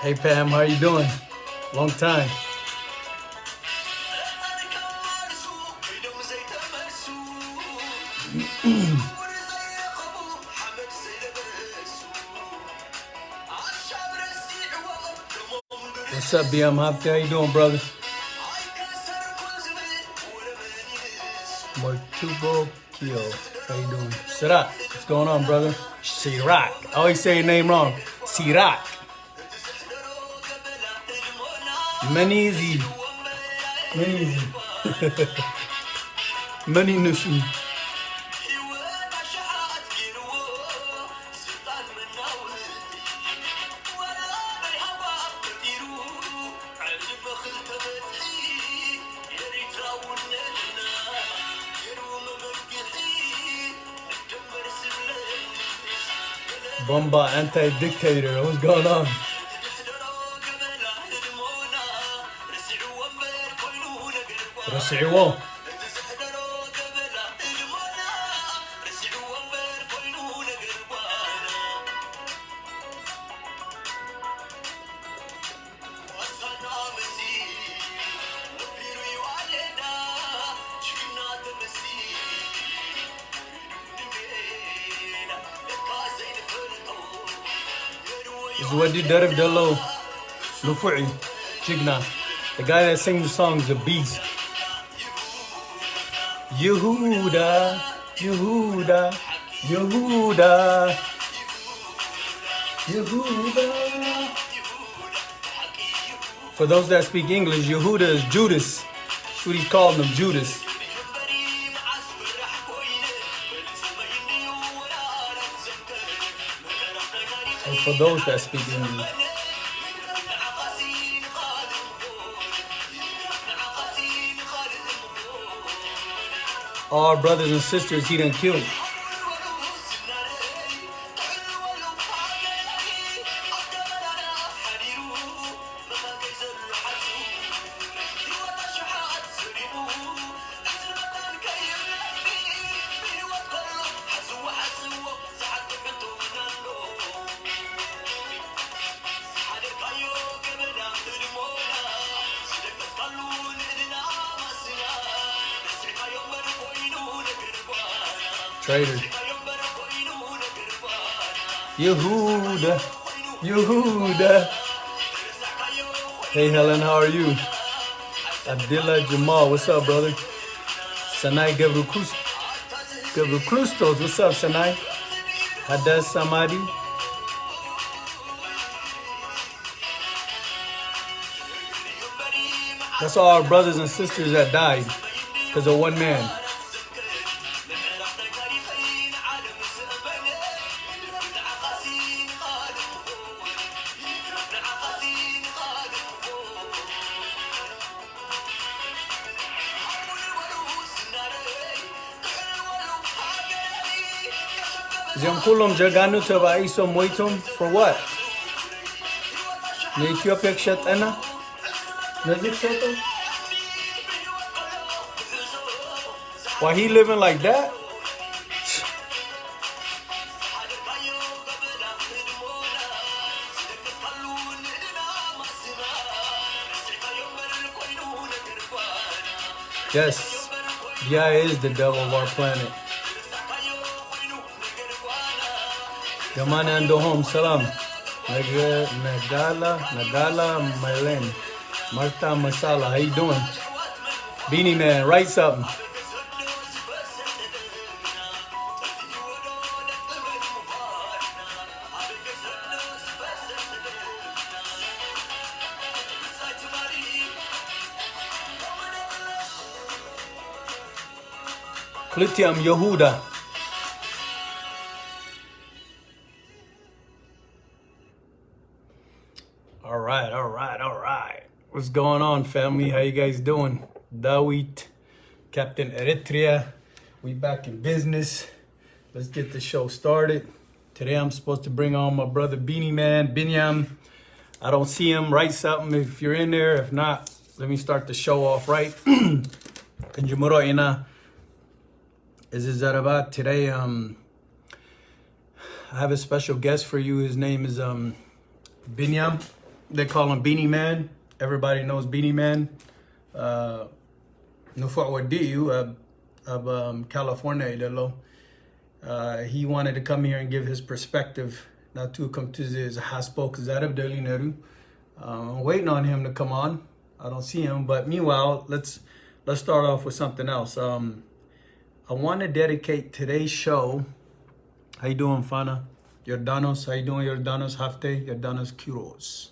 Hey Pam, how you doing? Long time. What's up, BM Hopke? How you doing, brother? Martubo Kyo. How you doing? Sirak. What's going on, brother? Sirak. I always say your name wrong. Sirak. Manizi. Manizi. Mani Nusu. Bomba anti-dictator. What's going on? رسعوا زودي درب دلو لفعي جigna. The guy that sings the song is a beast. Yehuda, Yehuda, Yehuda, Yehuda. For those that speak English, Yehuda is Judas. That's what he's calling him, Judas. And for those that speak English. All our brothers and sisters he done killed. Traitor. Yehuda, Yehuda. Hey Helen, how are you? Abdullah Jamal, what's up, brother? Sanai Gavruklustos, what's up, Sanai? Hadas Samadi. That's all our brothers and sisters that died because of one man. Ziamkulum Jaganu Tabaiso Moitum for what? Na Ethiopia Kshatana? Nazik Shato? Why he living like that? Yes, Dia is the devil of our planet. Yamana and home, salam. Nagala, Malen. Marta Masala, how you doing? Beanie Man, write something. Klitiam Yehuda. All right. What's going on, family? How you guys doing? Dawit, Captn Eritrea. We back in business. Let's get the show started. Today I'm supposed to bring on my brother Beanie Man, Binyam. I don't see him. Write something if you're in there. If not, let me start the show off right. Kanjumuro ina. Is it Zarabat? Today I have a special guest for you. His name is Binyam. They call him Beanie Man. Everybody knows Beanie Man. Nufa'u of California. He wanted to come here and give his perspective. Not to come to his haspo Zarab Deli Neru. I'm waiting on him to come on. I don't see him, but meanwhile, let's start off with something else. I want to dedicate today's show. How you doing, Fana? Yordanos, how you doing, Yordanos Hafte? Yordanos Kuros.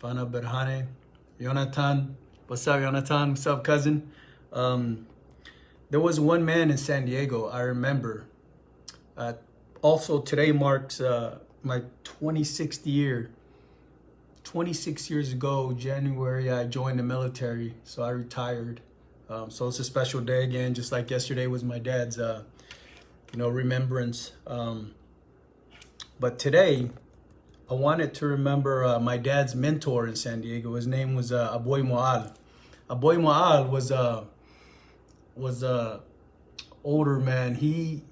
Fana Berhane. Jonathan. What's up, Jonathan? What's up, cousin? There was one man in San Diego, I remember. Also, today marks my 26th year. 26 years ago, January, I joined the military, so I retired. So it's a special day again, just like yesterday was my dad's, remembrance. But today, I wanted to remember my dad's mentor in San Diego. His name was Aboy Moal. Aboy Moal was a older man. He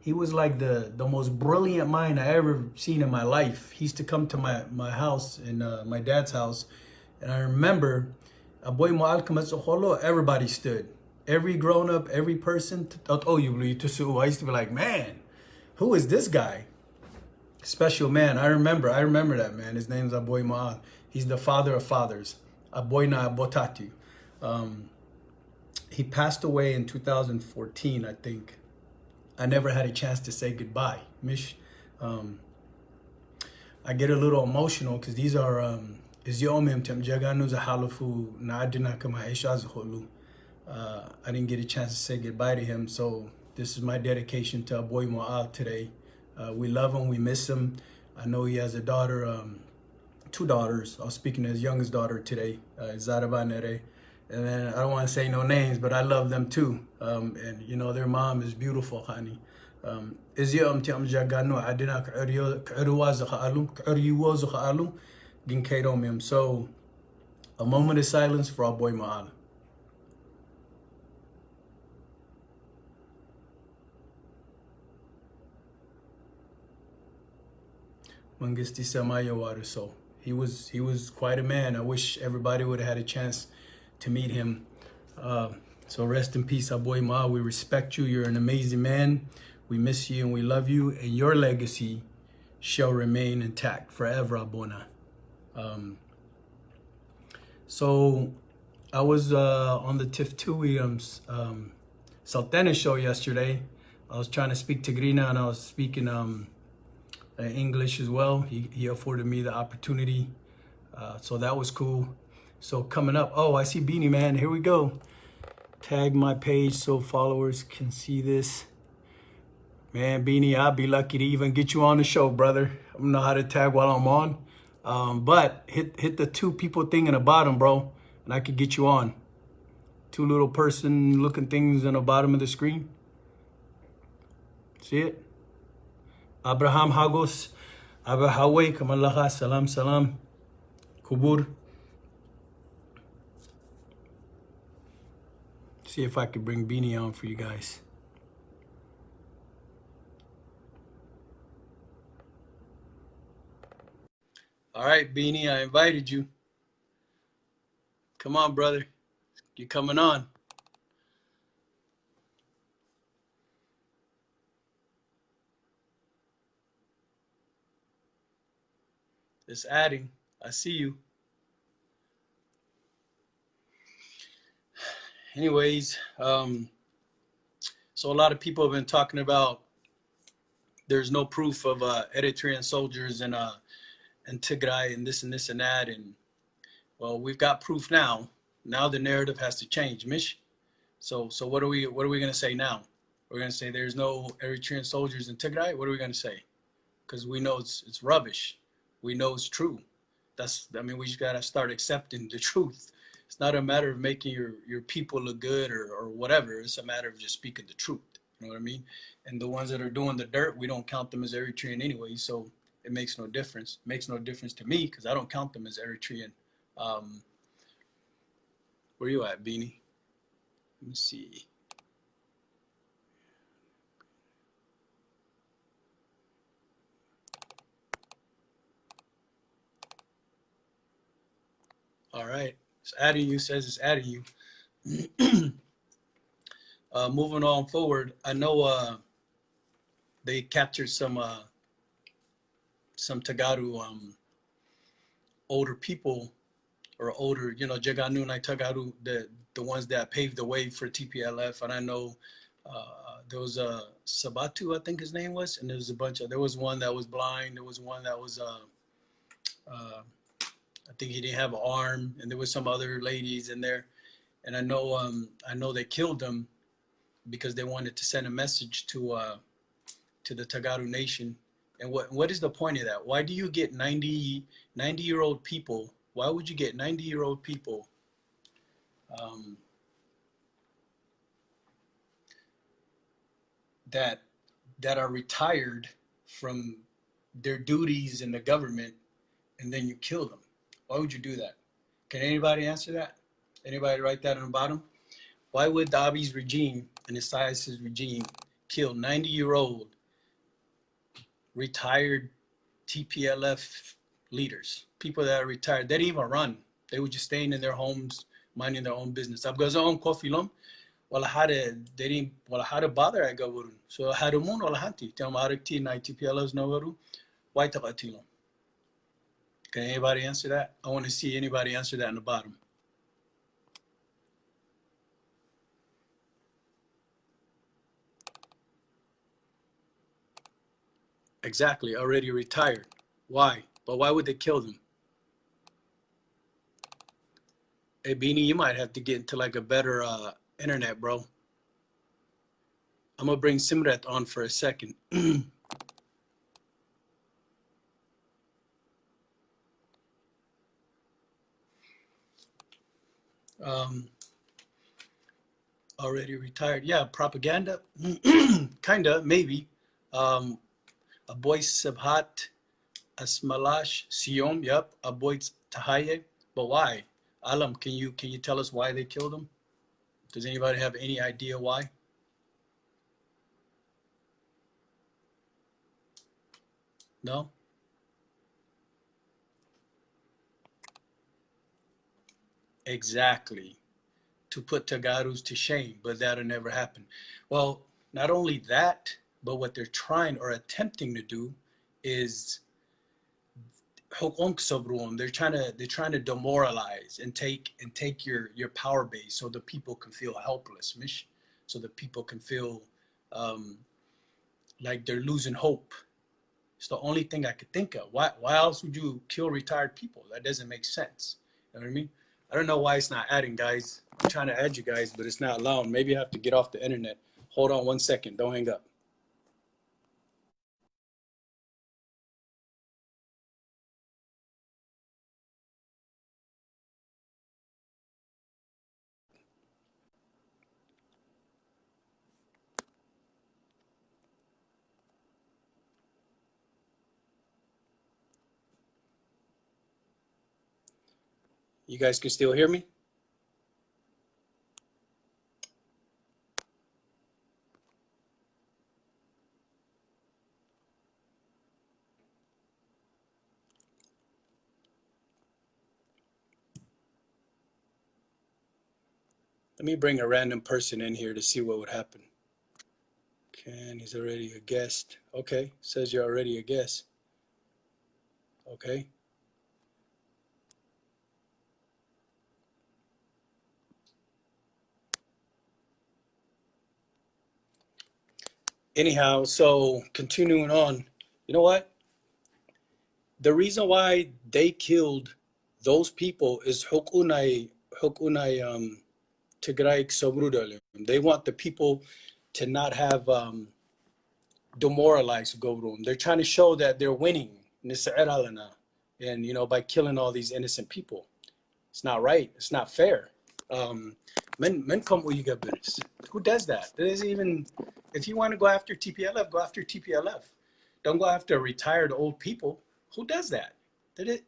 was like the most brilliant mind I ever seen in my life. He used to come to my house, in my dad's house, and I remember Aboy Moal Kamatsoholo, everybody stood. Every grown up, every person. I used to be like, man, who is this guy? Special man. I remember that man. His name's Aboy Moal. He's the father of fathers. Aboy na Botatu. He passed away in 2014, I think. I never had a chance to say goodbye. Mish, I get a little emotional because these are I didn't get a chance to say goodbye to him, so this is my dedication to Aboy Moal today. We love him, we miss him. I know he has a daughter, two daughters. I was speaking to his youngest daughter today, Zaraba Nere. And then I don't want to say no names, but I love them too. And their mom is beautiful, honey. So a moment of silence for our boy Ma'ala. Mangisti Samaya Water. So he was quite a man. I wish everybody would have had a chance to meet him. So rest in peace, Aboy Ma. We respect you. You're an amazing man. We miss you and we love you. And your legacy shall remain intact forever, Abona. So I was on the Tiftu Williams Sultana show yesterday. I was trying to speak Tigrina and I was speaking English as well. He afforded me the opportunity. So that was cool. So coming up, oh, I see Beanie Man. Here we go. Tag my page so followers can see this. Man, Beanie, I'll be lucky to even get you on the show, brother. I don't know how to tag while I'm on. But hit the two people thing in the bottom, bro, and I could get you on. Two little person looking things in the bottom of the screen. See it? Abraham Hagos, Abahawe, Kamalaha, Salam, Salam, Kubur. See if I could bring Beanie on for you guys. All right, Beanie, I invited you. Come on, brother. You're coming on. It's adding. I see you. Anyways, so a lot of people have been talking about there's no proof of Eritrean soldiers in Tigray and this and this and that. And well, we've got proof now. Now the narrative has to change, Mish. So what are we going to say now? We're going to say there's no Eritrean soldiers in Tigray. What are we going to say? Because we know it's rubbish. We know it's true. We just got to start accepting the truth. It's not a matter of making your people look good or whatever. It's a matter of just speaking the truth. You know what I mean? And the ones that are doing the dirt, we don't count them as Eritrean anyway. So it makes no difference. It makes no difference to me because I don't count them as Eritrean. Where you at, Beanie? Let me see. All right. It's adding you, says it's adding you. Moving on forward, I know they captured some Tagaru older people or older, Jaganu and Tagaru, the ones that paved the way for TPLF. And I know there was Sabatu, I think his name was, and there was one that was blind. There was one that was, I think he didn't have an arm, and there was some other ladies in there. And I know they killed them because they wanted to send a message to the Tagaru nation. And what is the point of that? Why do you get 90-year-old people? Why would you get 90-year-old people um, that are retired from their duties in the government, and then you kill them? Why would you do that? Can anybody answer that? Anybody write that on the bottom? Why would Abi's regime and Isaias's regime kill 90-year-old retired TPLF leaders, people that are retired? They didn't even run. They were just staying in their homes, minding their own business. Abgazon kofilom, wala hada they didn't wala hada bother at gawurun. So hadumun wala hanti. Tell marik na TPLFs no waru. Why taqatilom? Can anybody answer that? I want to see anybody answer that in the bottom. Exactly, already retired. Why? But why would they kill them? Hey, Beanie, you might have to get into like a better internet, bro. I'm gonna bring Simrat on for a second. Already retired. Yeah, propaganda. Kinda, maybe. Aboy Sabhat Asmalash Siyom, yep. Aboy Tahaye. But why? Alam, can you tell us why they killed him? Does anybody have any idea why? No? Exactly. To put Tagarus to shame, but that'll never happen. Well, not only that, but what they're trying or attempting to do is they're trying to demoralize and take your power base so the people can feel helpless, mish, so the people can feel um, like they're losing hope. It's the only thing I could think of. Why else would you kill retired people? That doesn't make sense. You know what I mean? I don't know why it's not adding, guys. I'm trying to add you guys, but it's not allowing. Maybe I have to get off the internet. Hold on 1 second. Don't hang up. You guys can still hear me? Let me bring a random person in here to see what would happen. Ken, he's already a guest. Okay, says you're already a guest. Okay. Anyhow, so continuing on, you know what? The reason why they killed those people is hukunai Tigray Sobrudalim. They want the people to not have demoralized Gobrum. They're trying to show that they're winning, and by killing all these innocent people. It's not right. It's not fair. Men come where you got business. Who does that? There isn't even. If you want to go after TPLF, go after TPLF. Don't go after retired old people. Who does that? That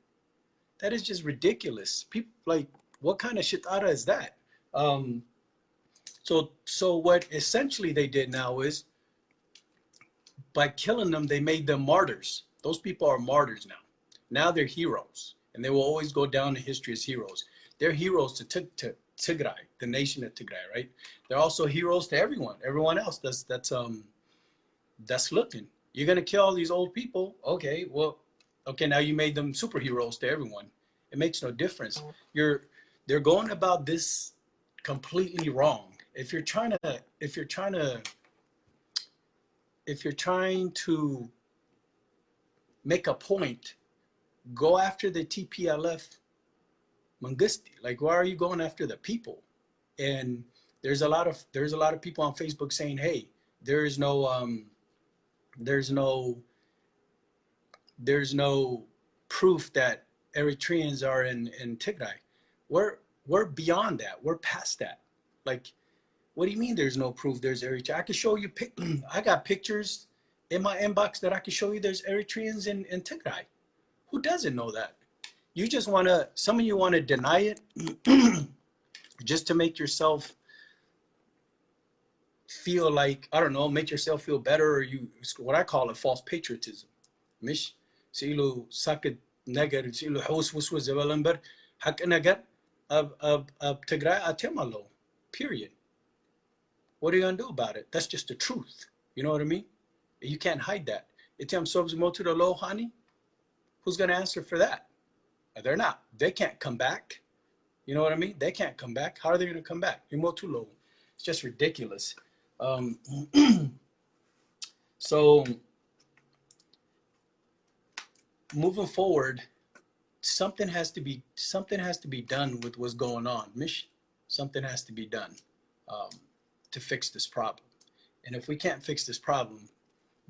is just ridiculous. People like, what kind of shitara is that? Um, so what essentially they did now is by killing them, they made them martyrs. Those people are martyrs now. Now they're heroes, and they will always go down in history as heroes. they're heroes to Tigray, the nation of Tigray, right? They're also heroes to everyone else that's looking. You're gonna kill all these old people. Okay, well, okay, now you made them superheroes to everyone. It makes no difference. They're going about this completely wrong. If you're trying to make a point, go after the TPLF Mangisti. Like, why are you going after the people? And there's a lot of people on Facebook saying, hey, there's no proof that Eritreans are in Tigray. We're beyond that. We're past that. Like, what do you mean there's no proof there's Eritrea? I can show you, I got pictures in my inbox that I can show you there's Eritreans in Tigray. Who doesn't know that? You just some of you want to deny it just to make yourself feel like, I don't know, make yourself feel better, or what I call it, false patriotism. مش سيلو ساكت نجر سيلو حوس وسوس زبالنبر حق نجر ab Tigray atemalo. Period. What are you gonna do about it? That's just the truth. You know what I mean? You can't hide that. Item sobs motu the low honey. Who's gonna answer for that? They're not. They can't come back. You know what I mean? They can't come back. How are they gonna come back? Motu low. It's just ridiculous. So moving forward, something has to be done with what's going on. Mish, something has to be done to fix this problem. And if we can't fix this problem,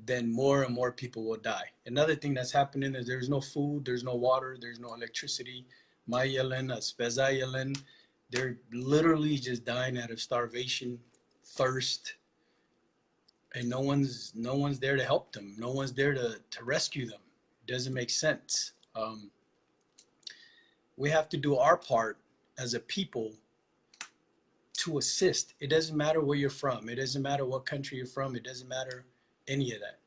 then more and more people will die. Another thing that's happening is there's no food, there's no water, there's no electricity. Mayelen, Spezayelen, they're literally just dying out of starvation, thirst, and no one's there to help them. No one's there to rescue them. It doesn't make sense. We have to do our part as a people to assist. It doesn't matter where you're from. It doesn't matter what country you're from. It doesn't matter any of that.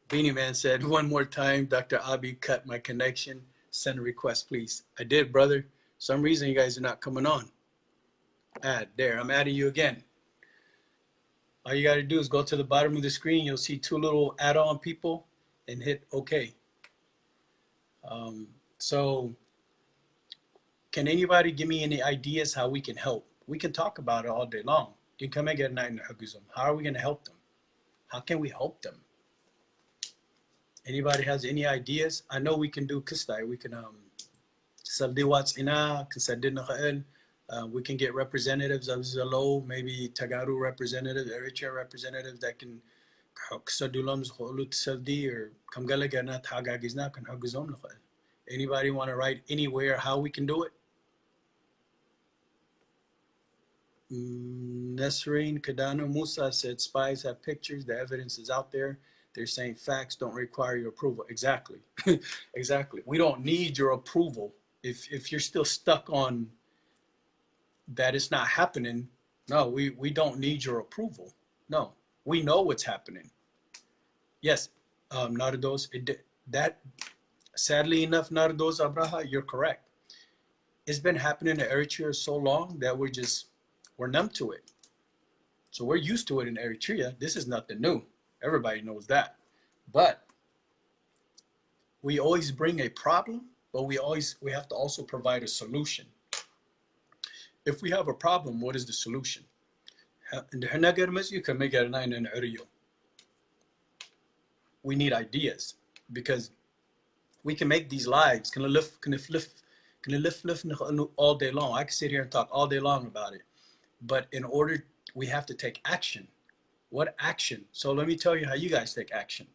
Beanie Man said, one more time, Dr. Abi cut my connection. Send a request, please. I did, brother. Some reason you guys are not coming on. Add, there, I'm adding you again. All you got to do is go to the bottom of the screen. You'll see two little add-on people and hit OK. So can anybody give me any ideas how we can help? We can talk about it all day long. How are we going to help them? How can we help them? Anybody has any ideas? I know we can do kistai. We can we can get representatives of Zalo, maybe Tagaru representatives, Eritrea representatives that can or anybody want to write anywhere how we can do it? Nesreen Kadano Musa said spies have pictures, the evidence is out there. They're saying facts don't require your approval. Exactly. Exactly. We don't need your approval. If you're still stuck on that it's not happening, no, we don't need your approval. No, we know what's happening. Yes, Nardos, that sadly enough, Nardos Abraha, you're correct. It's been happening in Eritrea so long that we're numb to it. So we're used to it in Eritrea. This is nothing new. Everybody knows that. But we always bring a problem, but we have to also provide a solution. If we have a problem, what is the solution? We need ideas because we can make these lives all day long. I can sit here and talk all day long about it. But we have to take action. What action? So let me tell you how you guys take action.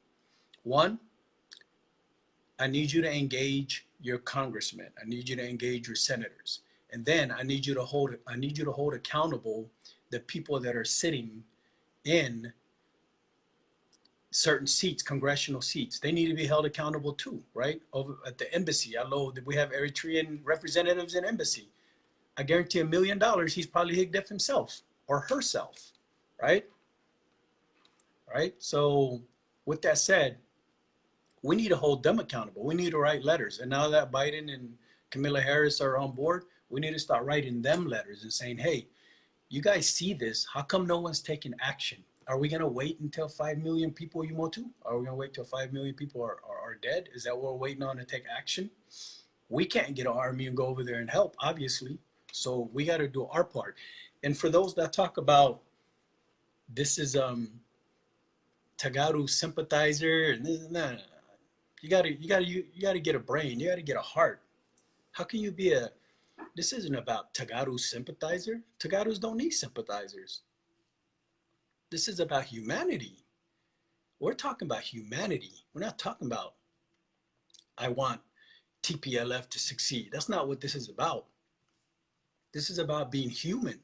One, I need you to engage your congressmen. I need you to engage your senators. And then I need you to hold accountable the people that are sitting in certain seats, congressional seats. They need to be held accountable too, right? Over at the embassy. We have Eritrean representatives in embassy. I guarantee $1 million he's probably higged up himself or herself, right? Right? So with that said, We need to hold them accountable. We need to write letters. And now that Biden and Kamala Harris are on board, we need to start writing them letters and saying, hey, you guys see this. How come no one's taking action? Are we going to wait until 5 million people you motu? Are we going to wait till 5 million people are dead? Is that what we're waiting on to take action? We can't get an army and go over there and help, obviously. So we got to do our part. And for those that talk about this is Tagaru sympathizer and this and that, you gotta get a brain. You gotta get a heart. How can you be a? This isn't about Tagaru sympathizer. Tagarus don't need sympathizers. This is about humanity. We're talking about humanity. We're not talking about I want TPLF to succeed. That's not what this is about. This is about being human.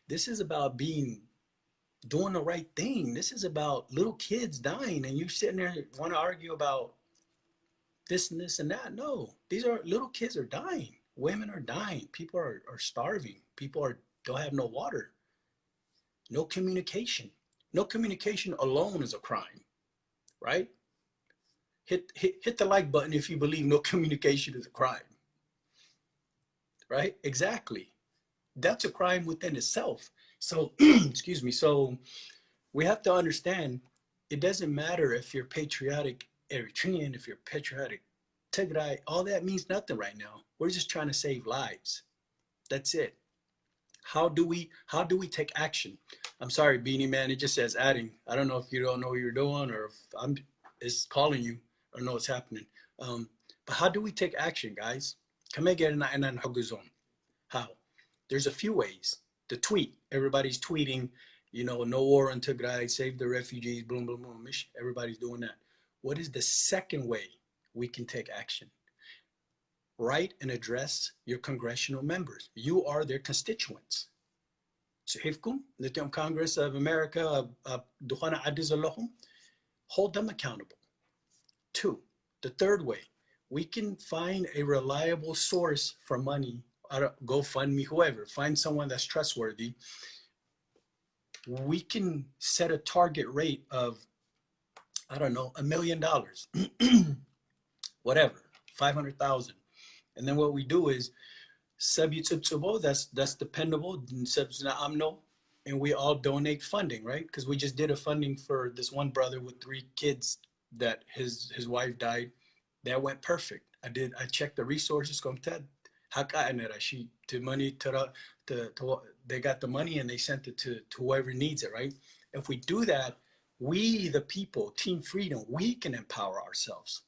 This is about doing the right thing. This is about little kids dying, and you sitting there want to argue about this and this and that. No, these are little kids are dying. Women are dying. People are starving. People don't have no water. No communication. No communication alone is a crime, right? Hit the like button if you believe no communication is a crime, right? Exactly. That's a crime within itself. So, excuse me. So we have to understand it doesn't matter if you're patriotic Eritrean, if you're patriotic Tigray, all that means nothing right now. We're just trying to save lives. That's it. How do we take action? I'm sorry, Beanie Man, it just says adding. I don't know if you don't know what you're doing or if it's calling you. I don't know what's happening. But how do we take action, guys? How? There's a few ways. The tweet. Everybody's tweeting, no war on Tigray, save the refugees, boom, boom, boom. Everybody's doing that. What is the second way we can take action? Write and address your congressional members. You are their constituents. شايفكم نتيم Congress of America دخانا عدز لهم, hold them accountable. 2, the third way, we can find a reliable source for money. GoFundMe, whoever, find someone that's trustworthy. We can set a target rate of, I don't know, $1 million, whatever, 500,000. And then what we do is that's dependable, and we all donate funding, right? Because we just did a funding for this one brother with 3 kids that his wife died. That went perfect. I checked the resources. They got the money and they sent it to whoever needs it, right? If we do that, we the people, Team Freedom, we can empower ourselves.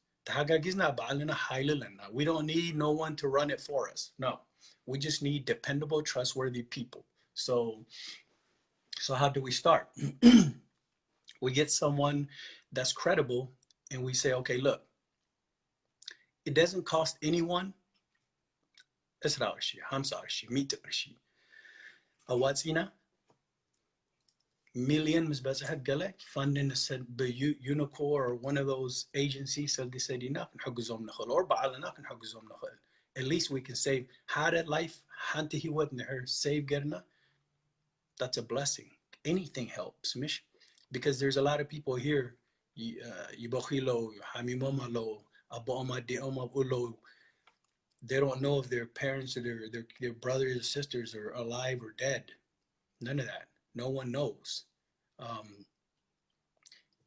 We don't need no one to run it for us. No, we just need dependable, trustworthy people. So how do we start? We get someone that's credible and we say, okay, look, it doesn't cost anyone. Million funding the UNICOR or one of those agencies. So they said enough at least we can save had life save getna. That's a blessing. Anything helps, mish, because there's a lot of people here. They don't know if their parents or their brothers or sisters are alive or dead. None of that. No one knows.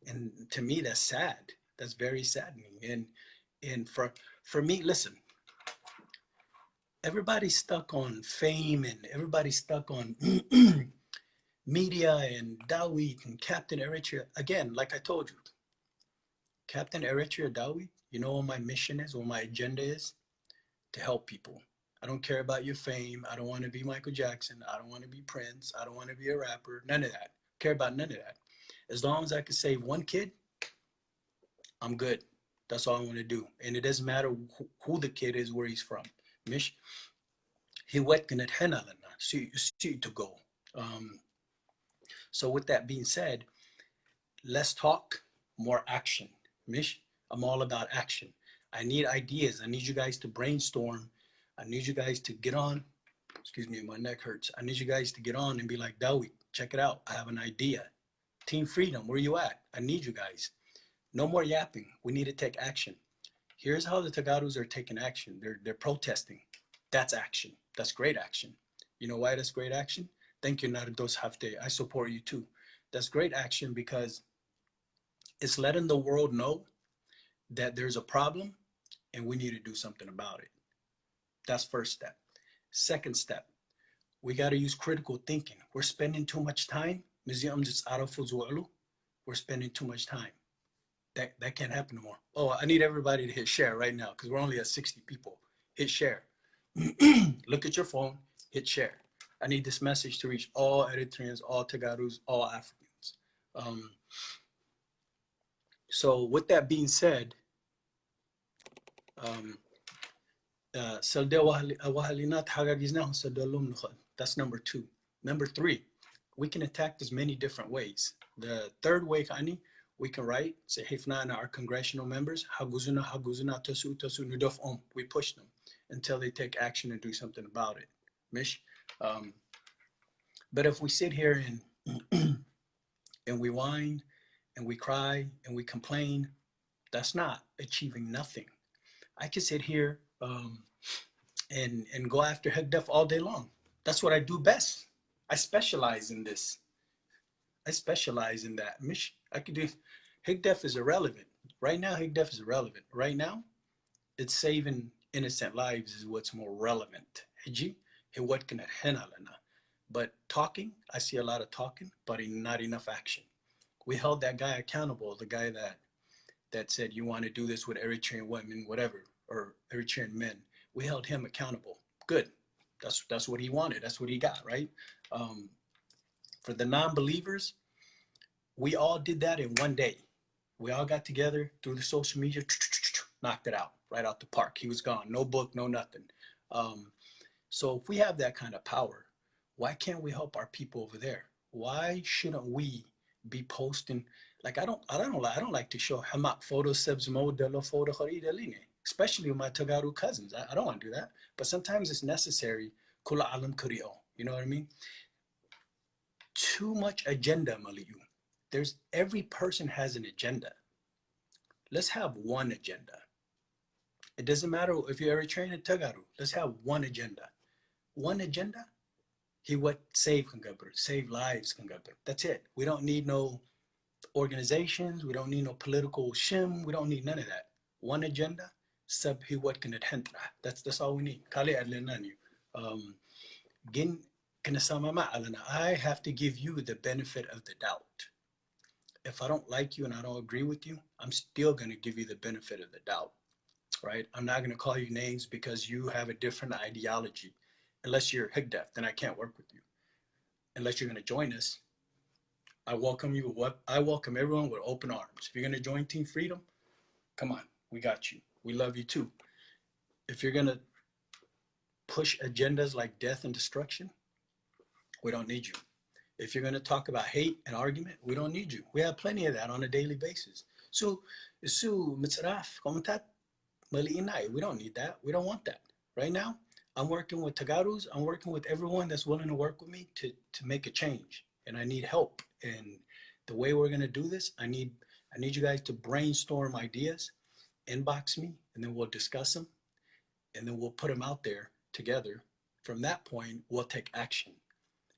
And to me, that's sad. That's very saddening. And for me, listen, everybody's stuck on fame and everybody's stuck on media and Dawit and Captn Eritrea. Again, like I told you, Captn Eritrea Dawit, you know what my mission is, what my agenda is? To help people. I don't care about your fame. I don't want to be Michael Jackson. I don't want to be Prince. I don't want to be a rapper. None of that. I care about none of that. As long as I can save one kid, I'm good. That's all I want to do. And it doesn't matter who the kid is, where he's from. Mish, he wet can see to go. So with that being said, less talk, more action. Mish, I'm all about action. I need ideas. I need you guys to brainstorm. I need you guys to get on. Excuse me, my neck hurts. I need you guys to get on and be like, Dawit, check it out. I have an idea. Team Freedom, where you at? I need you guys. No more yapping. We need to take action. Here's how the Tagarus are taking action. They're protesting. That's action. That's great action. You know why that's great action? Thank you, Nardos Hafte. I support you too. That's great action because it's letting the world know that there's a problem and we need to do something about it. That's first step. Second step, we got to use critical thinking. We're spending too much time. We're spending too much time. That can't happen no more. Oh, I need everybody to hit share right now because we're only at 60 people. Hit share. Look at your phone, hit share. I need this message to reach all Eritreans, all Tagarus, all Africans. So with that being said, that's number two. Number three, we can attack this many different ways. The third way, Kani, we can write, say, Hifna our congressional members, we push them until they take action and do something about it. Mish. But if we sit here and we whine and we cry and we complain, that's not achieving nothing. I can sit here and go after Hegdef all day long. That's what I do best. I specialize in this. I specialize in that. Mish, I could do. Higdef is irrelevant. Right now, Higdef is irrelevant. Right now, it's saving innocent lives is what's more relevant. Hiji, what can But talking, I see a lot of talking, but not enough action. We held that guy accountable, the guy that said you want to do this with Eritrean women, whatever, or Eritrean men. We held him accountable. Good. That's what he wanted. That's what he got, right? For the non-believers, we all did that in one day. We all got together through the social media, knocked it out, right out the park. He was gone. No book, no nothing. So if we have that kind of power, why can't we help our people over there? Why shouldn't we be posting? Like I don't like to show hamak photos, especially with my Tagaru cousins. I don't want to do that. But sometimes it's necessary. Kula alam kuriyo. You know what I mean? Too much agenda, Maliyu. Every person has an agenda. Let's have one agenda. It doesn't matter if you're Eritrean or Tagaru. Let's have one agenda. One agenda. He what save Kangabur, save lives Kangabur. That's it. We don't need no organizations. We don't need no political shim. We don't need none of that. One agenda. Sub he what can it hentra. That's all we need. Kali adlenani. Gin I have to give you the benefit of the doubt. If I don't like you and I don't agree with you, I'm still going to give you the benefit of the doubt, right? I'm not going to call you names because you have a different ideology. Unless you're Higdef, then I can't work with you. Unless you're going to join us, I welcome you. I welcome everyone with open arms. If you're going to join Team Freedom, come on, we got you. We love you too. If you're going to push agendas like death and destruction, we don't need you. If you're going to talk about hate and argument, we don't need you. We have plenty of that on a daily basis. So, mitzraf, komentat, maliinay. We don't need that. We don't want that. Right now, I'm working with Tagarus. I'm working with everyone that's willing to work with me to make a change. And I need help. And the way we're going to do this, I need you guys to brainstorm ideas, inbox me, and then we'll discuss them. And then we'll put them out there together. From that point, we'll take action.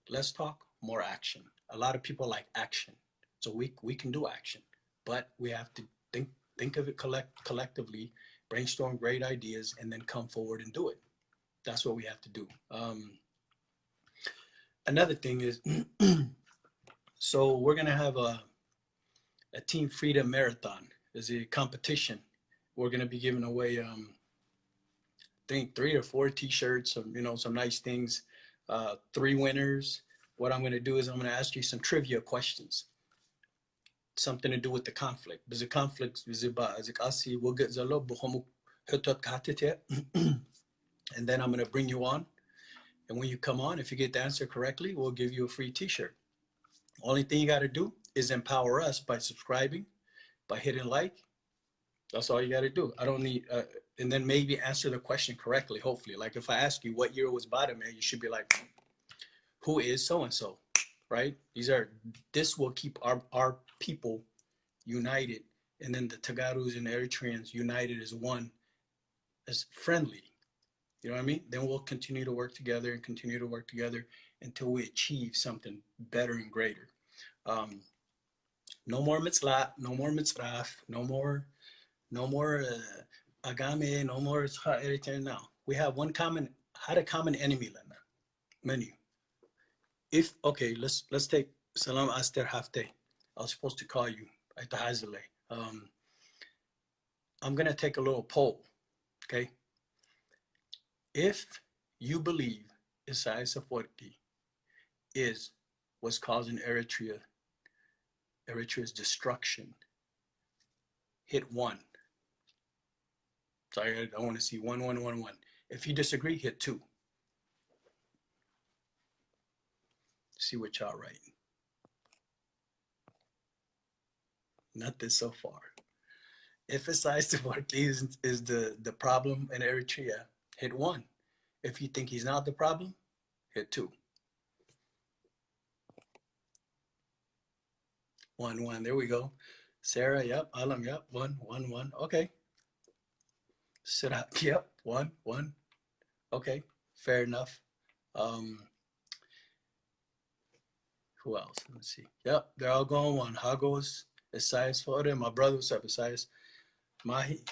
Less talk, more action. A lot of people like action. So we can do action. But we have to think of it collectively, brainstorm great ideas, and then come forward and do it. That's what we have to do. Another thing is, so we're going to have a Team Freedom Marathon. There's a competition. We're going to be giving away, I think 3 or 4 t-shirts, some nice things, 3 winners. What I'm going to do is I'm going to ask you some trivia questions. Something to do with the conflict. Because the conflict is about, and then I'm going to bring you on. And when you come on, if you get the answer correctly, we'll give you a free t-shirt. Only thing you got to do is empower us by subscribing, by hitting like. That's all you got to do. I don't need, and then maybe answer the question correctly, hopefully. Like if I ask you what year was bottom, you should be like, who is so-and-so, right? This will keep our people united and then the Tagarus and Eritreans united as one, as friendly. You know what I mean? Then we'll continue to work together and continue to work together until we achieve something better and greater. Um, no more mitzvah, no more mitzvah, no more agame, no more Eritrean now. We have one common, had a common enemy lana menu. If okay, let's take Salam Aster Hafte. I was supposed to call you at the Hazile. I'm gonna take a little poll, okay? If you believe Isaias Afwerki is what's causing Eritrea's destruction, hit one. Sorry, I want to see 1. If you disagree, hit 2. See what y'all write. Nothing so far. If Isaias Afwerki is the problem in Eritrea, hit 1. If you think he's not the problem, hit 2. 1. There we go. Sarah, yep. Alam, yep. 1. Okay. Sirat, yep. 1. Okay. Fair enough. Who else? Let's see. Yep. They're all going 1. Hagos, Isaias Fode, my brother. What's up, Isaias? Mahi.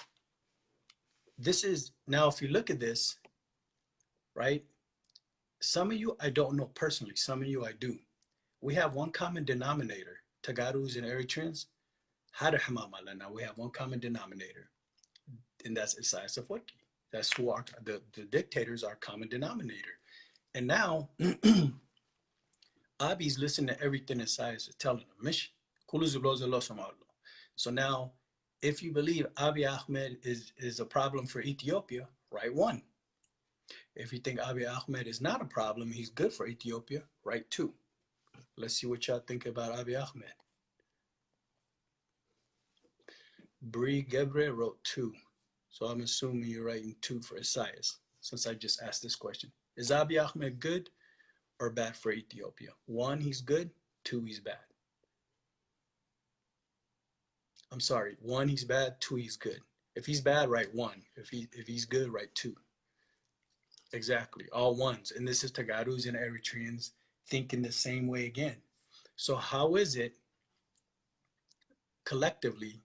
This is, now if you look at this, right? Some of you I don't know personally. Some of you I do. We have one common denominator. Tagarus and Eritreans. Now we have one common denominator, and that's Isaias Afwerki. That's who are the dictators are common denominator. And now Abi's listening to everything Isaias is telling him. So now, if you believe Abiy Ahmed is a problem for Ethiopia, write 1. If you think Abiy Ahmed is not a problem, he's good for Ethiopia, write 2. Let's see what y'all think about Abiy Ahmed. Bree Gebre wrote 2. So I'm assuming you're writing 2 for Isaias, since I just asked this question. Is Abiy Ahmed good or bad for Ethiopia? 1, he's good. 2, he's bad. I'm sorry. 1, he's bad. 2, he's good. If he's bad, write 1. If he's good, write 2. Exactly. All 1s. And this is Tagarus and Eritreans thinking the same way again. So how is it collectively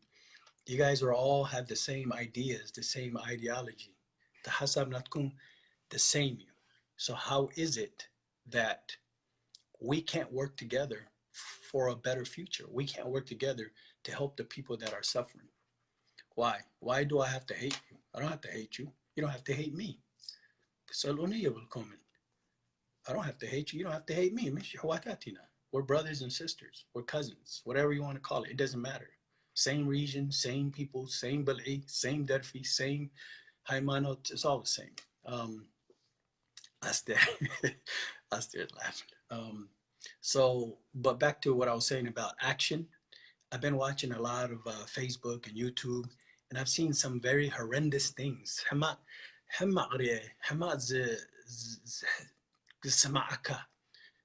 you guys are all have the same ideas, the same ideology? The same you. So how is it that we can't work together for a better future? We can't work together to help the people that are suffering. Why? Why do I have to hate you? I don't have to hate you. You don't have to hate me. I don't have to hate you. You don't have to hate me. We're brothers and sisters. We're cousins. Whatever you want to call it. It doesn't matter. Same region, same people, same bal'i, same darfi, same haymanot. It's all the same. I stared laughing. So, but back to what I was saying about action. I've been watching a lot of Facebook and YouTube, and I've seen some very horrendous things.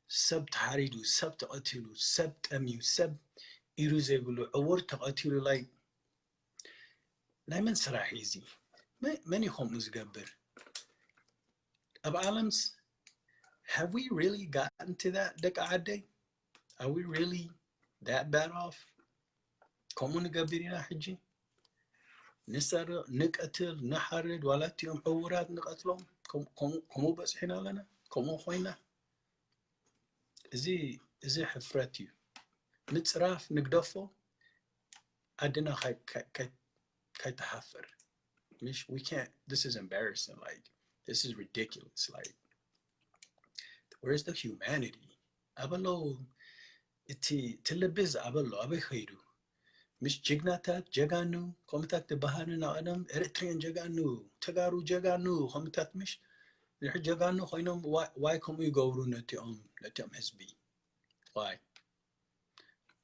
سب تحريدو سب تقتلو سب تأميو سب إيرو زي بلو أور تقتلو like نايمن سراحيزي من يخوم مزقبر أب عالمس. Have we really gotten to that دك Are we really that bad off? كومو نقبرنا حجي نسر نقتل نحرد ولاتيهم أورات نقتلهم كومو بس حنا لنا كومو خوينا زي حفرتي نتصراف نقدفه عندنا كي تحفر. مش we can't. This is embarrassing. Like, this is ridiculous. Like, where's the humanity? أبلو تلبز أبلو أبي خيرو مش جغناتات جغانو كومتات تبهاننا أدم إريتريان جغانو تغارو جغانو كومتات مش نحن جغانو خوينهم why كومو يقورو نتيهم حزبي. Why?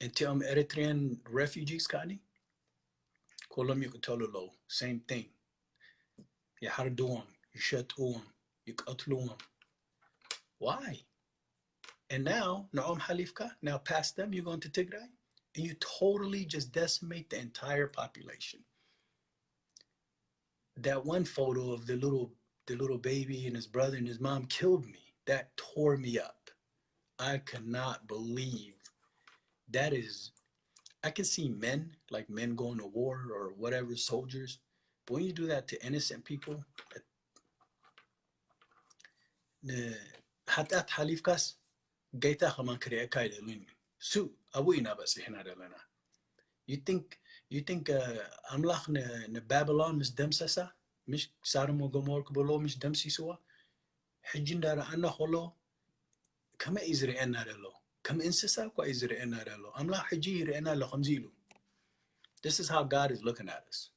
نتيهم Eritrean refugees كاني كلهم يقتلوا same thing. يحردوهم يشتوهم يقتلوهم. Why? And now نعم حليفكا, now past them you're going to Tigray. and you totally just decimate the entire population. That one photo of the little baby and his brother and his mom killed me. That tore me up. I cannot believe that is. I can see men, like men going to war or whatever, soldiers, but when you do that to innocent people, حتى حليف كاس جيتا خمان كريه كايد لين سو أبوينا بس إحنا لنا. You think أملاخ Babylon مش دمسسة مش سارمو جمور كبلو مش دمسي سوا حجين دارا أنا خلو كما إزري أنا رلو كم إنسسا كوا إزري أنا رلو أملاخ حجي رأنا لخمزيلو. This is how God is looking at us.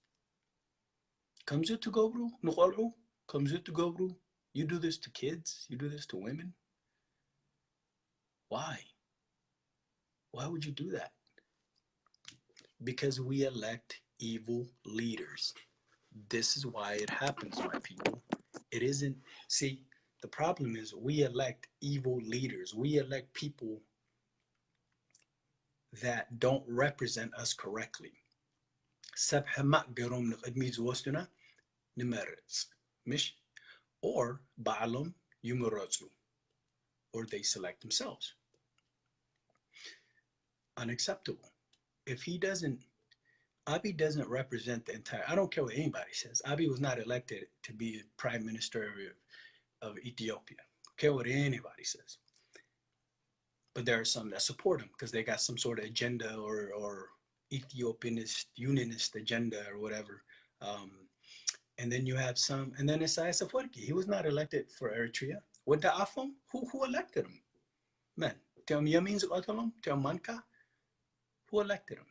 Kamzu to gobru nuqal'u kamzu to gobru. You do this to kids, you do this to women. Why? Why would you do that? Because we elect evil leaders. This is why it happens, my people. It isn't, see, the problem is we elect evil leaders. We elect people that don't represent us correctly. Or ba'alum yumaratsu, or they select themselves. Unacceptable. If he doesn't, Abiy doesn't represent the entire, I don't care what anybody says. Abiy was not elected to be prime minister of Ethiopia. I don't care what anybody says. But there are some that support him because they got some sort of agenda or Ethiopianist, unionist agenda or whatever. And then you have some, and then Isaias Afwerki, he was not elected for Eritrea. With the Afam, who elected him? Man, tell me Yamin's Otalom, tell Manka, who elected him?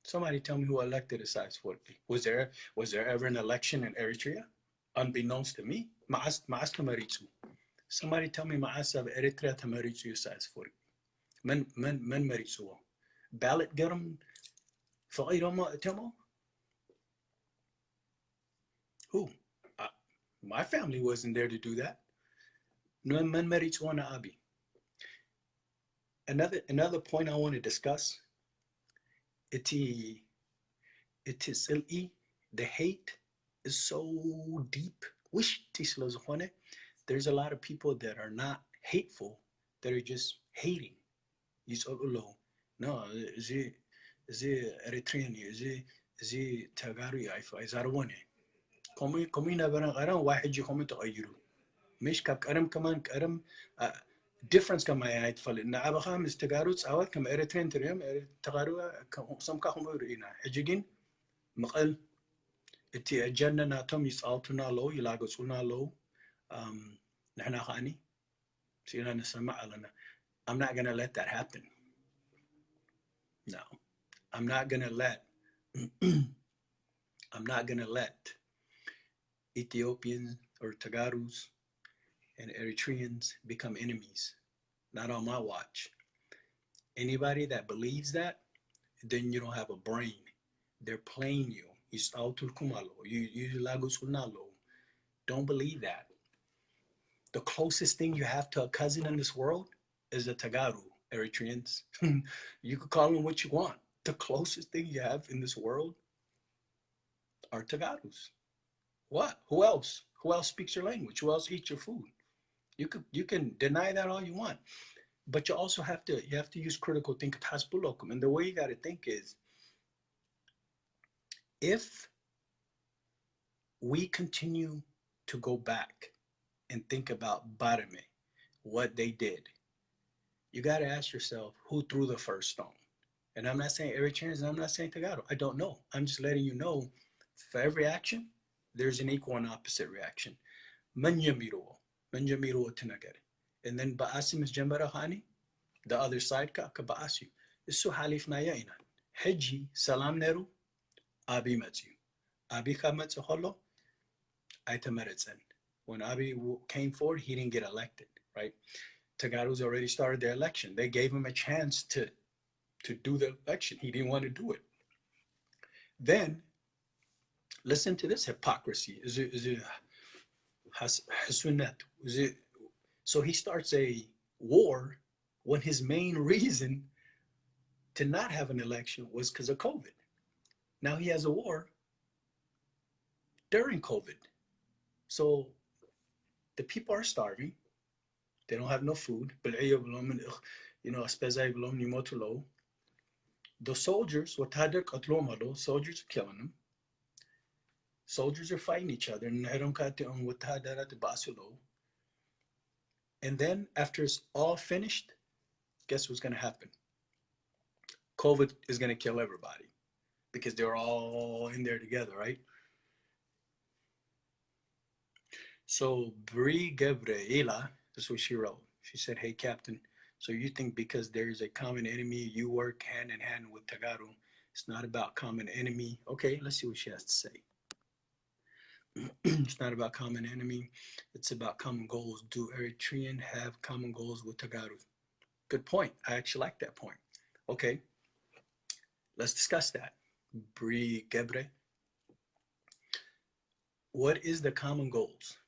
Somebody tell me who elected Isaias Afwerki. Was there ever an election in Eritrea? Unbeknownst to me, Ma'as Tamaritsu. Somebody tell me Ma'as of Eritrea Tamaritsu Isaias Afwerki. Men Maritsu. Ballot garum فغير تمو. Who? Uh, my family wasn't there to do that. Men Maritsu na Abi. Another point I want to discuss. It is the hate is so deep. There's a lot of people that are not hateful, that are just hating. No, the Eritrean, the Tagari, I Zarwane. كمينا برا غرام واحد يخمن تغيروا مش كأرم كمان كأرم difference كما يعني تفعل نعبا خامس تجاروت أول كم إيرترين تريم تجاروا سام كهم يرينا حجين مقل إتي أجننا ناتم يسألتنا لو يلاقصونا لو نحنا خاني سينا نسمع لنا. I'm not gonna let that happen. No, I'm not gonna let I'm not gonna let Ethiopians or Tagarus and Eritreans become enemies. Not on my watch. Anybody that believes that, then you don't have a brain. They're playing you. Don't believe that. The closest thing you have to a cousin in this world is a Tagaru, Eritreans. You could call them what you want. The closest thing you have in this world are Tagarus. What? Who else? Who else speaks your language? Who else eats your food? You can deny that all you want, but you also have to use critical thinking. And the way you got to think is, if we continue to go back and think about Barame, what they did, you got to ask yourself who threw the first stone. And I'm not saying Eritreans, and I'm not saying Tagaro. I don't know. I'm just letting you know, for every action, there's an equal and opposite reaction. Manjamiruo tinagari. And then Baasim is Jambara Hani, the other side ka Baasyu. Isu halif na yainan. Heji salam neru, Abi metzu. Abi kametzu holo, Aitameretzen. When Abi came forward, he didn't get elected, right? Tagaru's already started their election. They gave him a chance to do the election. He didn't want to do it. Then, listen to this hypocrisy. Is it hasunet? Is it? So he starts a war when his main reason to not have an election was because of COVID. Now he has a war during COVID. So the people are starving. They don't have no food. The soldiers, soldiers are killing them. Soldiers are fighting each other. And then after it's all finished, guess what's going to happen? COVID is going to kill everybody because they're all in there together, right? So Bri Gabriela, that's what she wrote. She said, "Hey, Captain, so you think because there's a common enemy, you work hand in hand with Tagaru? It's not about common enemy." Okay, let's see what she has to say. It's not about common enemy. It's about common goals. Do Eritrean have common goals with Tagaru? Good point. I actually like that point. Okay, let's discuss that. Bri Gebre, what is the common goals?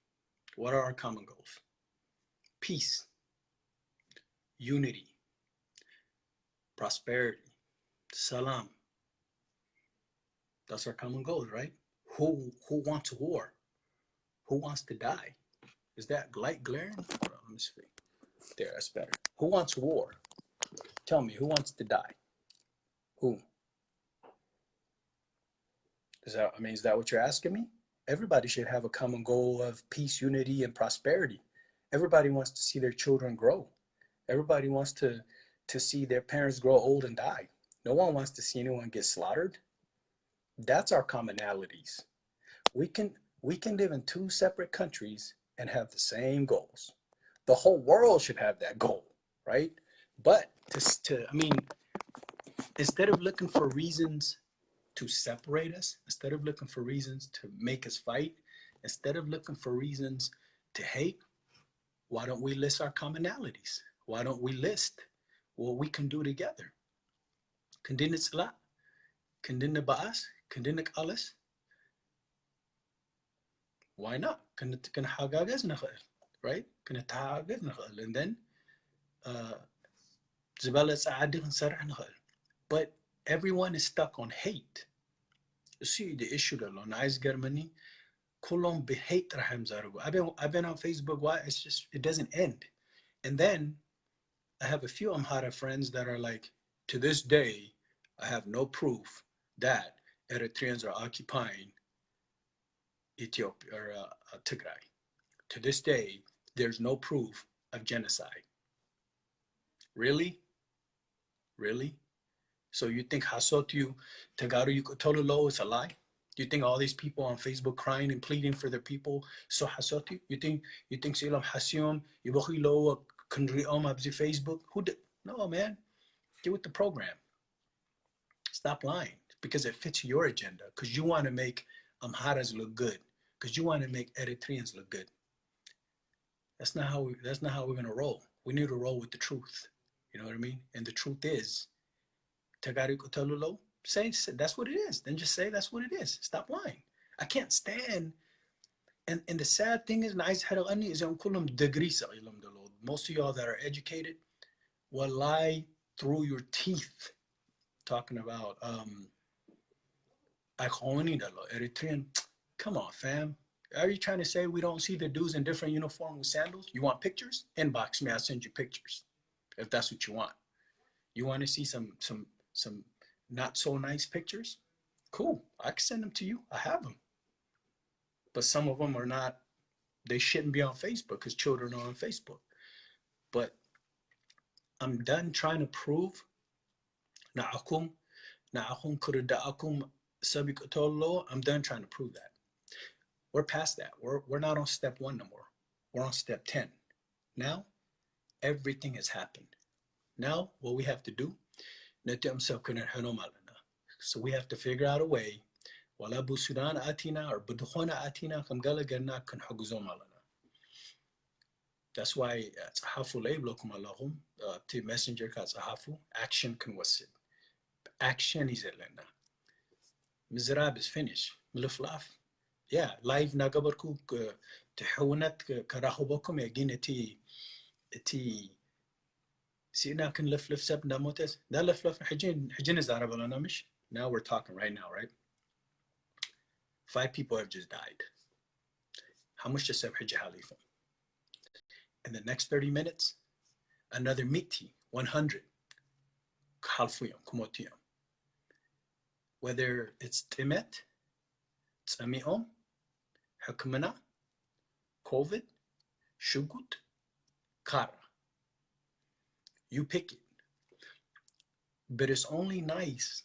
What are our common goals? Peace, unity, prosperity, salam. That's our common goals, right? Who wants war? Who wants to die? Is that light glaring? Hold on, let me see. There, that's better. Who wants war? Tell me, who wants to die? Who? Is that what you're asking me? Everybody should have a common goal of peace, unity, and prosperity. Everybody wants to see their children grow. Everybody wants to see their parents grow old and die. No one wants to see anyone get slaughtered. That's our commonalities. We can live in two separate countries and have the same goals. The whole world should have that goal, right? But instead of looking for reasons to separate us, instead of looking for reasons to make us fight, instead of looking for reasons to hate, why don't we list our commonalities? Why don't we list what we can do together? Kandina sala, kandina baas, kandina kalas. Why not? Right? And then but everyone is stuck on hate. You see the issue that Lonais Germany, كلهم بهيت راح يمزرقوا. I've been on Facebook. Why? It's just, it doesn't end. And then I have a few Amhara friends that are like, to this day, I have no proof that Eritreans are occupying Ethiopia or Tigray. To this day, there's no proof of genocide. Really? Really? So you think Hasotiu Tagaru Tololo is a lie? You think all these people on Facebook crying and pleading for their people? So Hasotiu? You think Silam Hasium, Ibohilo, Kundriom Abzi Facebook? Who did? No, man. Get with the program. Stop lying because it fits your agenda. Because you want to make Amharas look good. Because you want to make Eritreans look good. That's not how we're gonna roll. We need to roll with the truth. You know what I mean? And the truth is, Tagari Kotalulo, say that's what it is. Then just say that's what it is. Stop lying. I can't stand. And the sad thing is, most of y'all that are educated will lie through your teeth talking about Eritrean. Come on, fam. Are you trying to say we don't see the dudes in different uniforms with sandals? You want pictures? Inbox me. I'll send you pictures if that's what you want. You want to see some not so nice pictures? Cool. I can send them to you. I have them. But some of them are not, they shouldn't be on Facebook because children are on Facebook. But I'm done trying to prove I'm done trying to prove that. We're past that. We're not on step 1 no more. We're on step 10. Now everything has happened. Now what we have to do, so we have to figure out a way. Wala Busudan atina or Budukhona atina kamgala gerna kan huguzom alana. That's why Hafu lablokum alahum to messenger ka Hafu action can wasit. Action is elena. Mizrab is finished. Milaflaf. Yeah, live nagabarku تحونت كراهبكم يجين تي سينا كن لف سب دا موتس دا لف حجين زارب لنا مش. Now we're talking right now, right? 5 people have just died. How much does سب حجي حاليفهم? In the next 30 minutes, another 100 حالفيهم كموتيهم. Whether it's تمت, تسميهم, حكمنا, COVID, شقود, كارا. You pick it. But it's only nice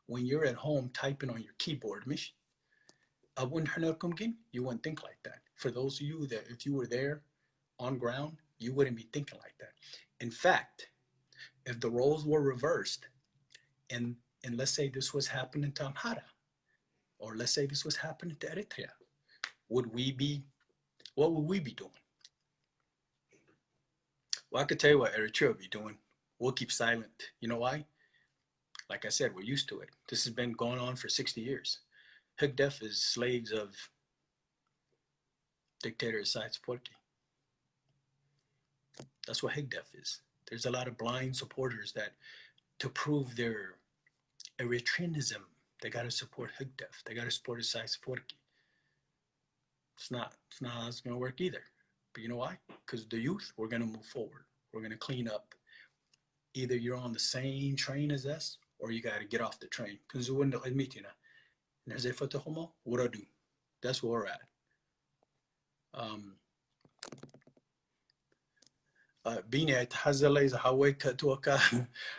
when you're at home typing on your keyboard, مش? You wouldn't think like that. For those of you that, if you were there on ground, you wouldn't be thinking like that. In fact, if the roles were reversed, and let's say this was happening to Amhara, or let's say this was happening to Eritrea, what would we be doing? Well, I could tell you what Eritrea would be doing. We'll keep silent. You know why? Like I said, we're used to it. This has been going on for 60 years. Higdef is slaves of dictator Isaias Porky. That's what Higdef is. There's a lot of blind supporters that, to prove their Eritreanism, they got to support Higdef. They got to support Isaias Porky. It's not how it's going to work either. But you know why? Because the youth, we're going to move forward. We're going to clean up. Either you're on the same train as us, or you got to get off the train. Because what do? That's where we're at. Bini يتحزل إذا حويك توكا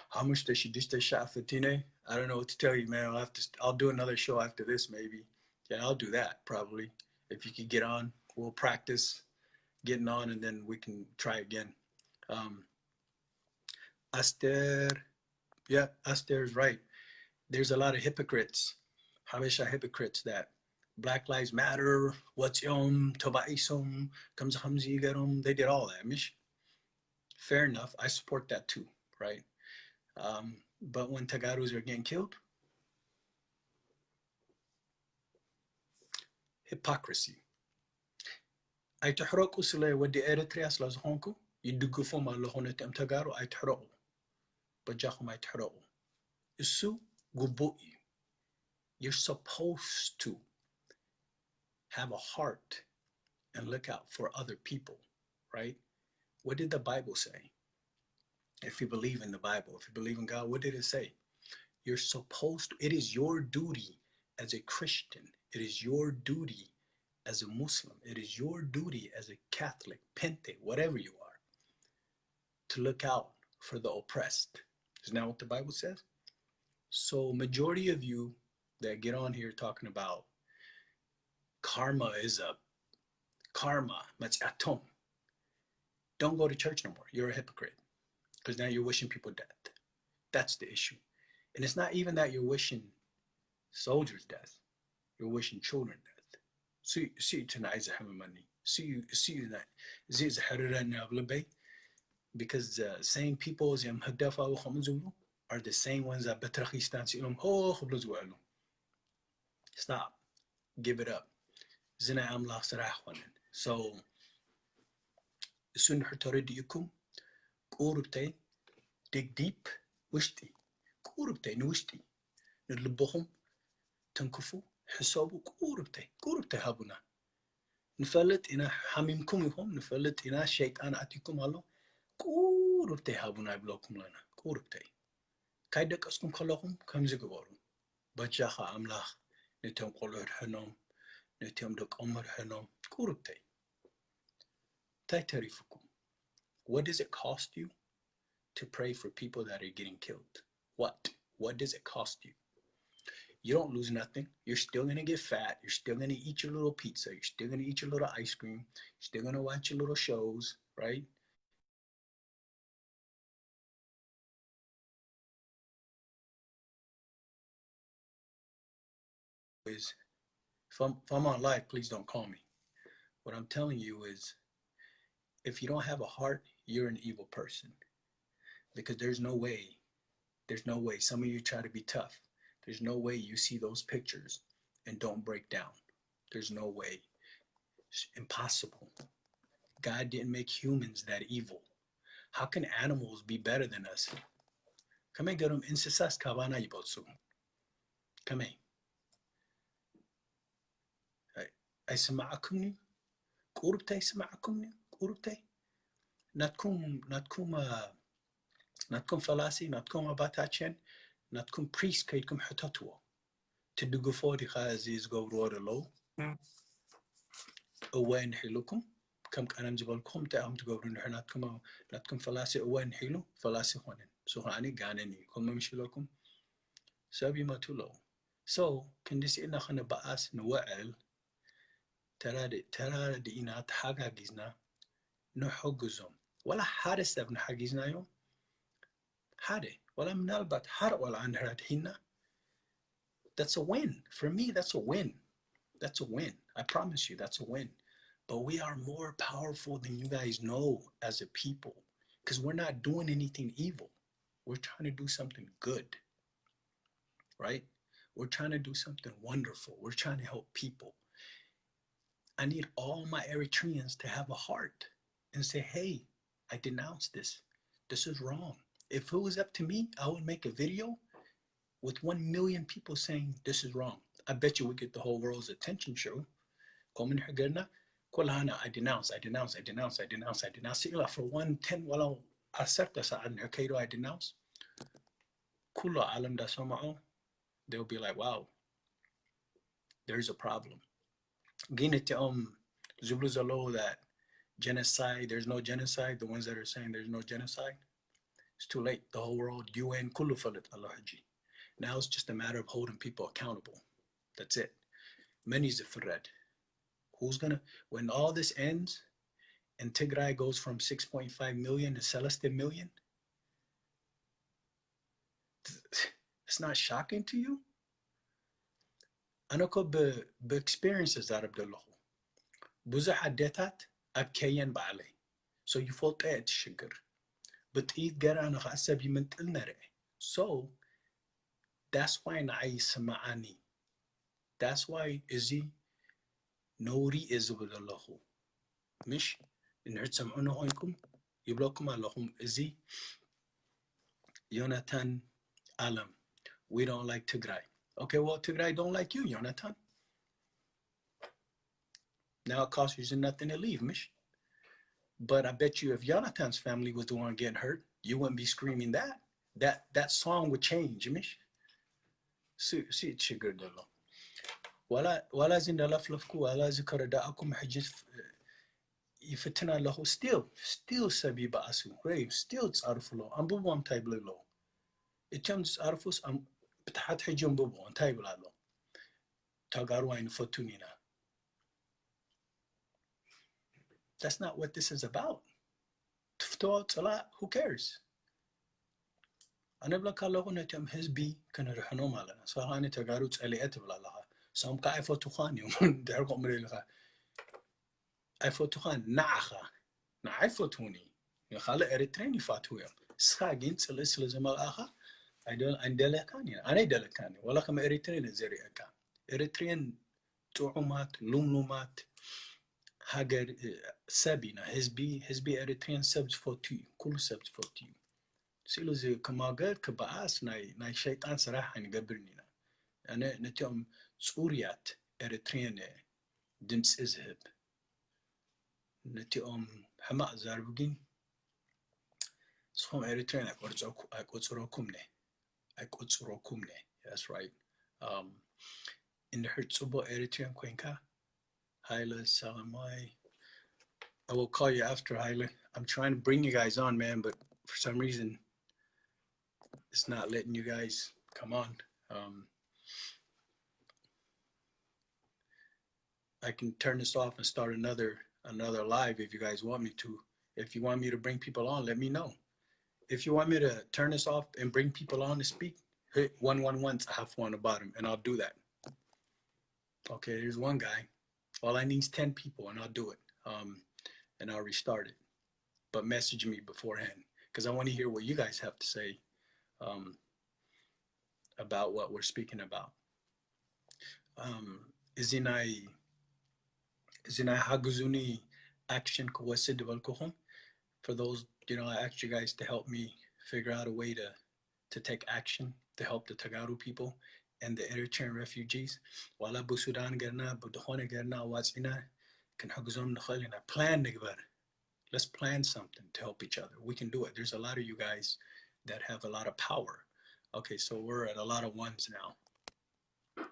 how much does she shot for Tine? I don't know what to tell you, man. I'll do another show after this, maybe. Yeah, I'll do that probably. If you could get on, we'll practice getting on, and then we can try again. Aster, yeah, Aster is right. There's a lot of hypocrites, Habesha hypocrites, that Black Lives Matter, what's Tobaisom, comes Hamzi Garum, they did all that, Mish. Fair enough. I support that too, right? But when Tagarus are getting killed, hypocrisy. أي تحرقوا سلا ودي إريتريا سلا زهونكو يدقفوا ما لهون تم تجارو أي تحرقوا بجاهم أي تحرقوا السو قبوي. You're supposed to have a heart and look out for other people, right? What did the Bible say? If you believe in the Bible, if you believe in God, what did it say? You're supposed to, it is your duty as a Christian, it is your duty as a Muslim, it is your duty as a Catholic, Pente, whatever you are, to look out for the oppressed. Isn't that what the Bible says? So majority of you that get on here talking about karma is a karma, matzatom, don't go to church no more. You're a hypocrite because now you're wishing people death. That's the issue. And it's not even that you're wishing soldiers death. You're wishing children death. See tonight is having money. See tonight. Is because the same people as are the same ones that Betrakhistan stop. Give it up. Zina amlach sarahwanen. So soon hertoridikum urubte dig deep wishti. Urubte nushti. Nudlubohum تنكفوا حسابه قوربتي هابونا نفلت إنا حميمكم يهم نفلت إنا شيطان أتيكم الله قوربتي هابونا يبلوكم لنا قوربتي كايدك أسكم خلاهم كم زقبارو بجاخا أملاخ نتيم قولر حنوم نتيم دك أمر حنوم قوربتي تاي تاريفكم. What does it cost you to pray for people that are getting killed? What does it cost you? You don't lose nothing. You're still going to get fat. You're still going to eat your little pizza. You're still going to eat your little ice cream. You're still going to watch your little shows, right? If I'm on live, please don't call me. What I'm telling you is, if you don't have a heart, you're an evil person. Because there's no way. Some of you try to be tough. There's no way you see those pictures and don't break down. There's no way. It's impossible. God didn't make humans that evil. How can animals be better than us? ከመይ ገይሮም እንስሳስ ካባና ይበልፁ? ከመይ ኣይስማዓኩምኒ? ቁርብተይ ይስማዓኩምኒ? ቁርብተይ ናትኩም ፈላሲ ናትኩም ኣባታችን ናትኩም ፕሪስ ከይድኩም ሕተትዎ ትድግፎ ዲኻ እዚ ዝገብርዎ ዘለዉ እወ ንሒሉኩም ከም ቀደም ዝበልኩም እንታይ እዮም ትገብሩ ንድሕር ናትኩም ፈላሲ እወ ንሒሉ ፈላሲ ኾነን እሱ ከዓኒ ጋነን እዩ ከምኡ ምሽለኩም ሰብ ይመቱ ኣለዉ ሶ ክንዲስኢልና ኸነበኣስ ንውዕል ተራዲእና ተሓጋጊዝና ንሕግዞም ወላ ሓደ ሰብ ንሓጊዝናዮም ሓደ ወላ ምናልባት ሓደ ቆልዓ ንረድሒና that's a win for me. That's a win. I promise you, that's a win. But we are more powerful than you guys know as a people because we're not doing anything evil. We're trying to do something good, right? We're trying to do something wonderful. We're trying to help people. I need all my Eritreans to have a heart and say, hey, I denounce this. This is wrong. If it was up to me, I would make a video with 1 million people saying this is wrong. I bet you we get the whole world's attention, sure. Komin Hagerna, Kolana, I denounce. For 110, well, accept us and Herkado, I denounce. Kula alam da somao, they'll be like, wow, there's a problem. Ginete Zulu that genocide, there's no genocide. The ones that are saying there's no genocide, it's too late. The whole world, UN, Kulu Falit Allahaji. Now it's just a matter of holding people accountable. That's it. Many's the Fred. Who's gonna, when all this ends and Tigray goes from 6.5 million to Celeste million, it's not shocking to you? أنا بexperiences that Abdullah. بزح عدتات أبكيان بعلي. So you felt that sugar. But eat جرانة خاصة بمنت النرى. So that's why نعي سمعني. That's why إزي نوري إزو بدلله. مش إن تسمعونه هونكم يبلغكم اللهم إزي Jonathan Alam. We don't like Tigray. Okay, well, Tigray don't like you, Jonathan. Now it costs you nothing to leave, Mish. But I bet you if Jonathan's family was the one getting hurt, you wouldn't be screaming that. That song would change, Mish. See, it's good, though. ولا زين لفلفكو ولا ذكر داءكم حجز يفتنا له still سبي بأسو right still تعرفوا له أم بوبو أم تايب له إتشام تعرفوس أم بتحت حجم بوبو أم تايب له تاجروين فتونينا. That's not what this is about. تفتوت لا who cares. أنا بلا كله نتيم حزبي كنا رحنا مالنا صار أنا تجارو تسأليات بلا لها سام كايفو تخاني دهركم مري لها أيفو تخان نعيفو توني يخلى إريتريني فاتويا سخاجين تسلسل زمال آخا أنا دلكاني ولا كم إريترين زري أكا إريترين تعومات لومات هاجر سابينا حزبي إريترين سبز فوتي كل سبز فوتي سيلو زي كما قال كباس ناي شيطان صراحة نقبرنينا أنا نتيم سوريات إريترين دمس إزهب نتيم حماق زاربقين سخوم إريترين أكوتسروكمني that's right in the Hertzubo Eritrean Kwenka Haile Salamai. I will call you after Haile. I'm trying to bring you guys on, man, but for some reason it's not letting you guys come on. I can turn this off and start another live if you guys want me to. If you want me to bring people on, let me know. If you want me to turn this off and bring people on to speak, hit 111 to have one on the bottom, and I'll do that. Okay, here's one guy. All I need is 10 people, and I'll do it. And I'll restart it. But message me beforehand, because I want to hear what you guys have to say about what we're speaking about. Izinai haguzuni action kawasi develkohom. For those, I asked you guys to help me figure out a way to take action to help the Tagaru people and the Eritrean refugees. Wala bu Sudan garna, bu Dukhone garna, watsina, kan haguzom nakhalina. Plan nigbar. Let's plan something to help each other. We can do it. There's a lot of you guys that have a lot of power. Okay, so we're at a lot of ones now.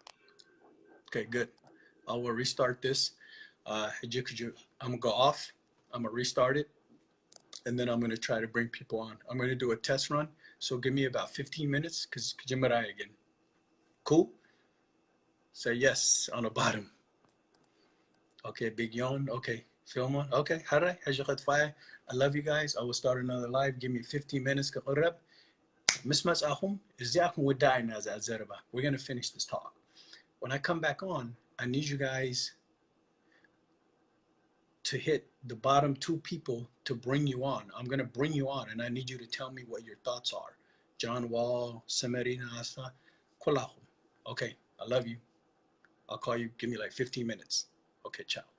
Okay, good. I will restart this. I'm gonna go off. I'm gonna restart it, and then I'm gonna try to bring people on. I'm gonna do a test run. So give me about 15 minutes, cause Kajimara again. Cool? Say yes on the bottom. Okay, Big Yon. Okay, film on. Okay, Harai, I love you guys. I will start another live. Give me 15 minutes. Mismas ahum, izyakum wadai naza zerba. We're gonna finish this talk. When I come back on, I need you guys to hit the bottom 2 people to bring you on. I'm gonna bring you on, and I need you to tell me what your thoughts are. John Wall, Samarina Asa, Kolahum. Okay, I love you. I'll call you. Give me like 15 minutes. Okay, ciao.